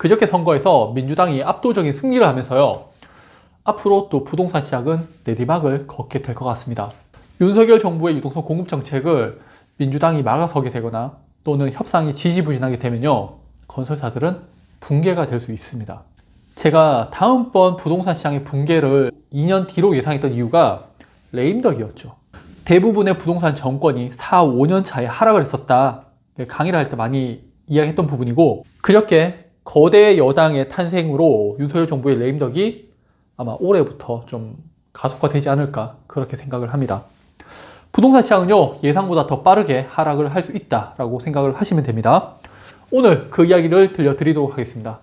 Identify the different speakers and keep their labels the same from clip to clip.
Speaker 1: 그저께 선거에서 민주당이 압도적인 승리를 하면서요. 앞으로 또 부동산 시장은 내리막을 걷게 될 것 같습니다. 윤석열 정부의 유동성 공급 정책을 민주당이 막아서게 되거나 또는 협상이 지지부진하게 되면요. 건설사들은 붕괴가 될 수 있습니다. 제가 다음번 부동산 시장의 붕괴를 2년 뒤로 예상했던 이유가 레임덕이었죠. 대부분의 부동산 정권이 4, 5년 차에 하락을 했었다. 강의를 할 때 많이 이야기했던 부분이고, 그저께 거대 여당의 탄생으로 윤석열 정부의 레임덕이 아마 올해부터 좀 가속화되지 않을까 그렇게 생각을 합니다. 부동산 시장은요, 예상보다 더 빠르게 하락을 할 수 있다라고 생각을 하시면 됩니다. 오늘 그 이야기를 들려드리도록 하겠습니다.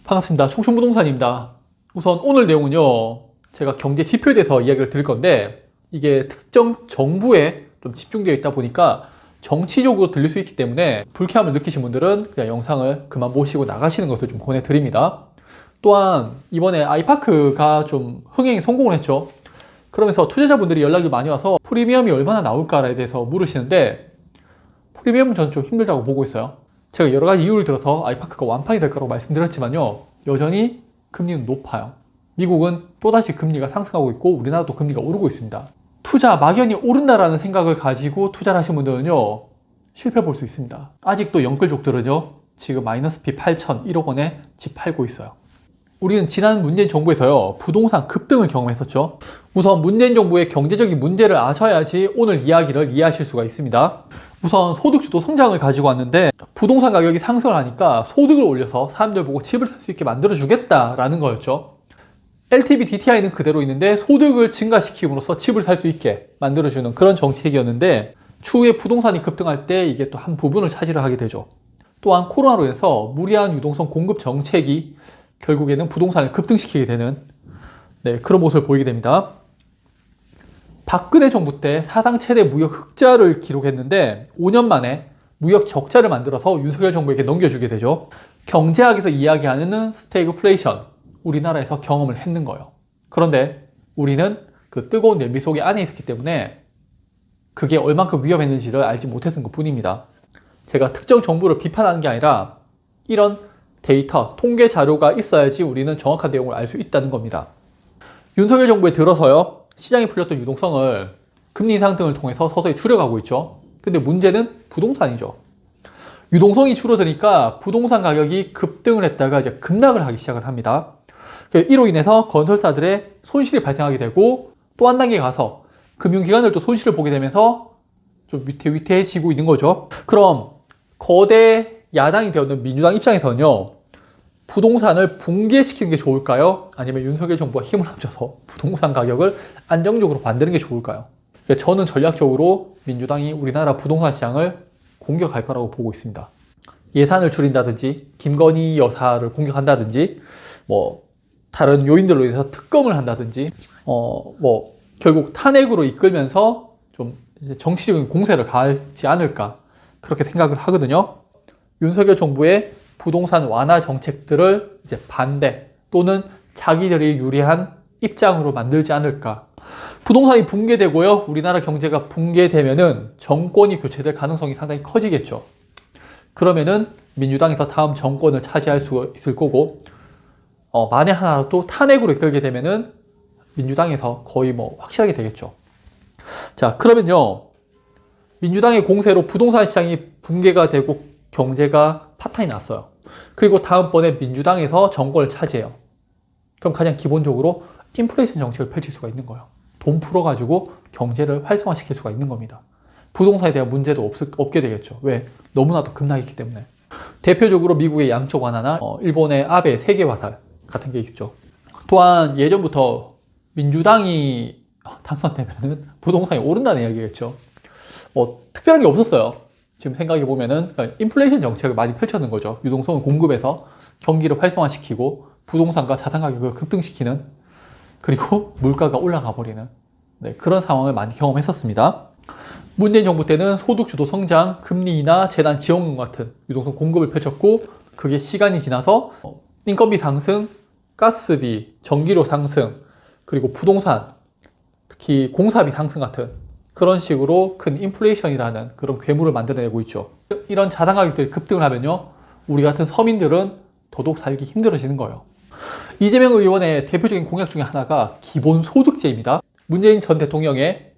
Speaker 1: 반갑습니다. 총충부동산입니다. 우선 오늘 내용은요, 제가 경제 지표에 대해서 이야기를 드릴 건데, 이게 특정 정부에 좀 집중되어 있다 보니까 정치적으로 들릴 수 있기 때문에 불쾌함을 느끼신 분들은 그냥 영상을 그만 보시고 나가시는 것을 좀 권해드립니다. 또한 이번에 아이파크가 좀 흥행에 성공을 했죠. 그러면서 투자자분들이 연락이 많이 와서 프리미엄이 얼마나 나올까에 대해서 물으시는데, 프리미엄은 저는 좀 힘들다고 보고 있어요. 제가 여러 가지 이유를 들어서 아이파크가 완판이 될 거라고 말씀드렸지만요, 여전히 금리는 높아요. 미국은 또다시 금리가 상승하고 있고 우리나라도 금리가 오르고 있습니다. 투자 막연히 오른다라는 생각을 가지고 투자를 하신 분들은요, 실패 볼 수 있습니다. 아직도 영끌족들은요, 지금 마이너스 피 8천 1억 원에 집 팔고 있어요. 우리는 지난 문재인 정부에서요, 부동산 급등을 경험했었죠. 우선 문재인 정부의 경제적인 문제를 아셔야지 오늘 이야기를 이해하실 수가 있습니다. 우선 소득주도 성장을 가지고 왔는데, 부동산 가격이 상승을 하니까 소득을 올려서 사람들 보고 집을 살 수 있게 만들어 주겠다라는 거였죠. LTV DTI는 그대로 있는데 소득을 증가시킴으로써 집을 살 수 있게 만들어주는 그런 정책이었는데, 추후에 부동산이 급등할 때 이게 또 한 부분을 차지를 하게 되죠. 또한 코로나로 인해서 무리한 유동성 공급 정책이 결국에는 부동산을 급등시키게 되는 그런 모습을 보이게 됩니다. 박근혜 정부 때 사상 최대 무역 흑자를 기록했는데 5년 만에 무역 적자를 만들어서 윤석열 정부에게 넘겨주게 되죠. 경제학에서 이야기하는 스태그플레이션, 우리나라에서 경험을 했는 거예요. 그런데 우리는 그 뜨거운 냄비 속에 안에 있었기 때문에 그게 얼만큼 위험했는지를 알지 못했던 것 뿐입니다. 제가 특정 정부를 비판하는 게 아니라 이런 데이터, 통계 자료가 있어야지 우리는 정확한 내용을 알 수 있다는 겁니다. 윤석열 정부에 들어서요, 시장이 풀렸던 유동성을 금리 인상 등을 통해서 서서히 줄여가고 있죠. 근데 문제는 부동산이죠. 유동성이 줄어드니까 부동산 가격이 급등을 했다가 이제 급락을 하기 시작을 합니다. 이로 인해서 건설사들의 손실이 발생하게 되고, 또 한 단계 가서 금융기관들도 손실을 보게 되면서 좀 위태위태해지고 있는 거죠. 그럼 거대 야당이 되었는 민주당 입장에서는요, 부동산을 붕괴시키는 게 좋을까요? 아니면 윤석열 정부와 힘을 합쳐서 부동산 가격을 안정적으로 만드는 게 좋을까요? 저는 전략적으로 민주당이 우리나라 부동산 시장을 공격할 거라고 보고 있습니다. 예산을 줄인다든지 김건희 여사를 공격한다든지 다른 요인들로 인해서 특검을 한다든지 결국 탄핵으로 이끌면서 좀 정치적인 공세를 가하지 않을까 그렇게 생각을 하거든요. 윤석열 정부의 부동산 완화 정책들을 이제 반대 또는 자기들이 유리한 입장으로 만들지 않을까. 부동산이 붕괴되고요, 우리나라 경제가 붕괴되면은 정권이 교체될 가능성이 상당히 커지겠죠. 그러면은 민주당에서 다음 정권을 차지할 수 있을 거고, 만에 하나라도 탄핵으로 이끌게 되면은 민주당에서 거의 확실하게 되겠죠. 자, 그러면요, 민주당의 공세로 부동산 시장이 붕괴가 되고 경제가 파탄이 났어요. 그리고 다음번에 민주당에서 정권을 차지해요. 그럼 가장 기본적으로 인플레이션 정책을 펼칠 수가 있는 거예요. 돈 풀어가지고 경제를 활성화시킬 수가 있는 겁니다. 부동산에 대한 문제도 없게 되겠죠. 왜? 너무나도 급락했기 때문에. 대표적으로 미국의 양적 완화나 일본의 아베 세계 화살 같은 게 있죠. 또한 예전부터 민주당이 당선되면은 부동산이 오른다는 이야기겠죠. 특별한 게 없었어요. 지금 생각해 보면은 인플레이션 정책을 많이 펼쳤는 거죠. 유동성을 공급해서 경기를 활성화시키고 부동산과 자산 가격을 급등시키는, 그리고 물가가 올라가 버리는 그런 상황을 많이 경험했었습니다. 문재인 정부 때는 소득주도 성장, 금리 인하, 재난 지원금 같은 유동성 공급을 펼쳤고, 그게 시간이 지나서 인건비 상승, 가스비, 전기료 상승, 그리고 부동산, 특히 공사비 상승 같은 그런 식으로 큰 인플레이션이라는 그런 괴물을 만들어내고 있죠. 이런 자산 가격들이 급등을 하면요, 우리 같은 서민들은 더더욱 살기 힘들어지는 거예요. 이재명 의원의 대표적인 공약 중에 하나가 기본소득제입니다. 문재인 전 대통령의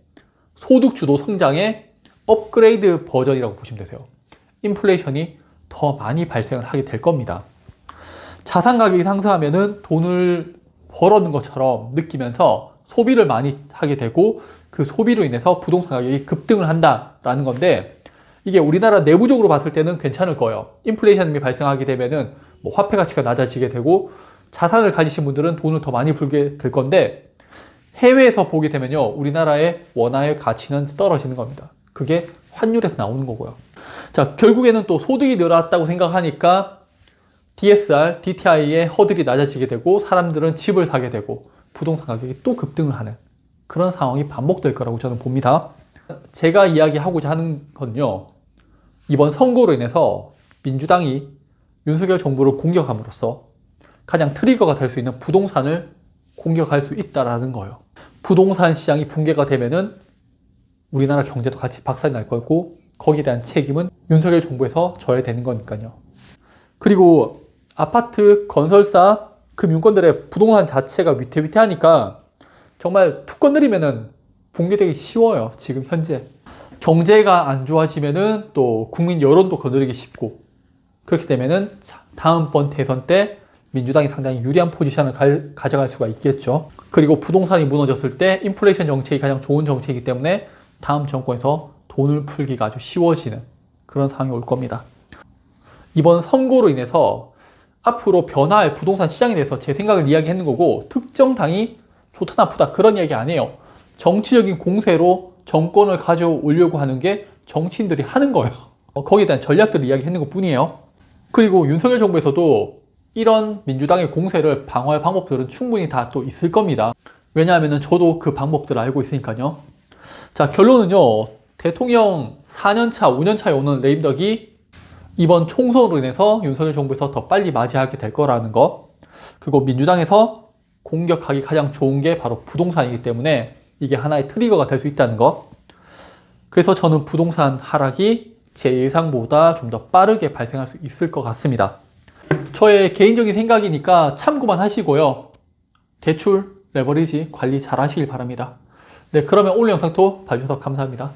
Speaker 1: 소득주도 성장의 업그레이드 버전이라고 보시면 되세요. 인플레이션이 더 많이 발생을 하게 될 겁니다. 자산 가격이 상승하면은 돈을 벌어는 것처럼 느끼면서 소비를 많이 하게 되고 그 소비로 인해서 부동산 가격이 급등을 한다라는 건데, 이게 우리나라 내부적으로 봤을 때는 괜찮을 거예요. 인플레이션이 발생하게 되면은 뭐 화폐 가치가 낮아지게 되고 자산을 가지신 분들은 돈을 더 많이 벌게 될 건데, 해외에서 보게 되면요, 우리나라의 원화의 가치는 떨어지는 겁니다. 그게 환율에서 나오는 거고요. 자, 결국에는 또 소득이 늘었다고 생각하니까 DSR, DTI의 허들이 낮아지게 되고 사람들은 집을 사게 되고 부동산 가격이 또 급등을 하는 그런 상황이 반복될 거라고 저는 봅니다. 제가 이야기하고자 하는 건요, 이번 선거로 인해서 민주당이 윤석열 정부를 공격함으로써 가장 트리거가 될 수 있는 부동산을 공격할 수 있다라는 거예요. 부동산 시장이 붕괴가 되면은 우리나라 경제도 같이 박살이 날 거고 거기에 대한 책임은 윤석열 정부에서 져야 되는 거니까요. 그리고 아파트, 건설사, 금융권들의 부동산 자체가 위태위태하니까 정말 툭 건드리면은 붕괴되기 쉬워요. 지금 현재. 경제가 안 좋아지면은 또 국민 여론도 건드리기 쉽고, 그렇게 되면은 다음번 대선 때 민주당이 상당히 유리한 포지션을 가져갈 수가 있겠죠. 그리고 부동산이 무너졌을 때 인플레이션 정책이 가장 좋은 정책이기 때문에 다음 정권에서 돈을 풀기가 아주 쉬워지는 그런 상황이 올 겁니다. 이번 선거로 인해서 앞으로 변화할 부동산 시장에 대해서 제 생각을 이야기했는 거고, 특정 당이 좋다 나쁘다 그런 얘기 안 해요. 정치적인 공세로 정권을 가져오려고 하는 게 정치인들이 하는 거예요. 거기에 대한 전략들을 이야기했는 것 뿐이에요. 그리고 윤석열 정부에서도 이런 민주당의 공세를 방어할 방법들은 충분히 다 또 있을 겁니다. 왜냐하면 저도 그 방법들을 알고 있으니까요. 자, 결론은요, 대통령 4년차, 5년차에 오는 레임덕이 이번 총선으로 인해서 윤석열 정부에서 더 빨리 맞이하게 될 거라는 거, 그리고 민주당에서 공격하기 가장 좋은 게 바로 부동산이기 때문에 이게 하나의 트리거가 될 수 있다는 거. 그래서 저는 부동산 하락이 제 예상보다 좀 더 빠르게 발생할 수 있을 것 같습니다. 저의 개인적인 생각이니까 참고만 하시고요. 대출, 레버리지 관리 잘 하시길 바랍니다. 네, 그러면 오늘 영상도 봐주셔서 감사합니다.